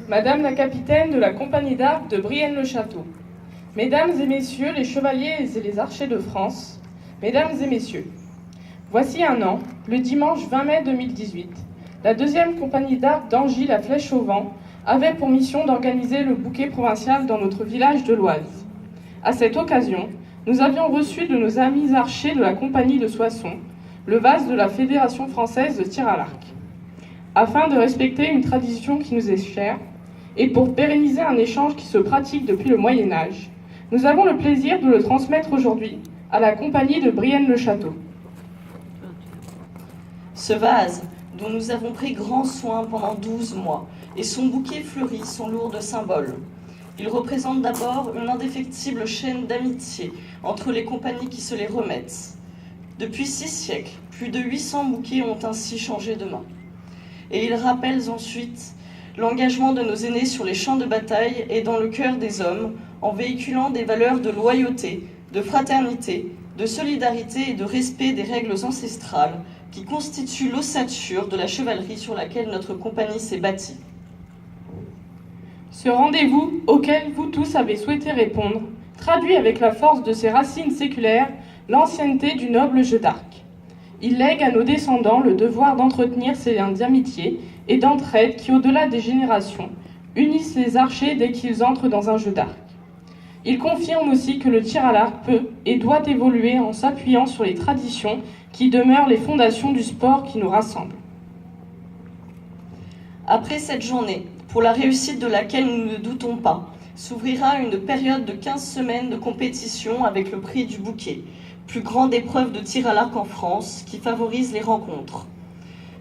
Madame la capitaine de la compagnie d'armes de Brienne-le-Château, Mesdames et Messieurs les chevaliers et les archers de France, Mesdames et Messieurs, voici un an, le dimanche 20 mai 2018, la deuxième compagnie d'armes d'Angy, la Flèche au Vent, avait pour mission d'organiser le bouquet provincial dans notre village de l'Oise. À cette occasion, nous avions reçu de nos amis archers de la compagnie de Soissons le vase de la Fédération française de tir à l'arc. Afin de respecter une tradition qui nous est chère, et pour pérenniser un échange qui se pratique depuis le Moyen-Âge, nous avons le plaisir de le transmettre aujourd'hui à la compagnie de Brienne-le-Château. Ce vase, dont nous avons pris grand soin pendant 12 mois, et son bouquet fleuri sont lourds de symboles. Il représente d'abord une indéfectible chaîne d'amitié entre les compagnies qui se les remettent. Depuis 6 siècles, plus de 800 bouquets ont ainsi changé de main. Et il rappelle ensuite l'engagement de nos aînés sur les champs de bataille et dans le cœur des hommes, en véhiculant des valeurs de loyauté, de fraternité, de solidarité et de respect des règles ancestrales qui constituent l'ossature de la chevalerie sur laquelle notre compagnie s'est bâtie. Ce rendez-vous auquel vous tous avez souhaité répondre traduit avec la force de ses racines séculaires l'ancienneté du noble jeu d'arc. Il lègue à nos descendants le devoir d'entretenir ces liens d'amitié et d'entraide qui, au-delà des générations, unissent les archers dès qu'ils entrent dans un jeu d'arc. Il confirme aussi que le tir à l'arc peut et doit évoluer en s'appuyant sur les traditions qui demeurent les fondations du sport qui nous rassemble. Après cette journée, pour la réussite de laquelle nous ne doutons pas, s'ouvrira une période de 15 semaines de compétition avec le prix du bouquet, plus grande épreuve de tir à l'arc en France qui favorise les rencontres.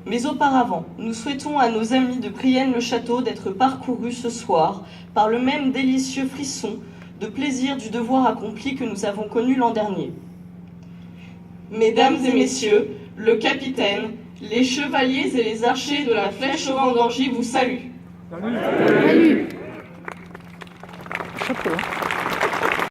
Mais auparavant, nous souhaitons à nos amis de Brienne-le-Château d'être parcourus ce soir par le même délicieux frisson de plaisir du devoir accompli que nous avons connu l'an dernier. Mesdames et messieurs, le capitaine, les chevaliers et les archers de la Flèche au Vent d'Angy vous saluent. Salut. Chapeau.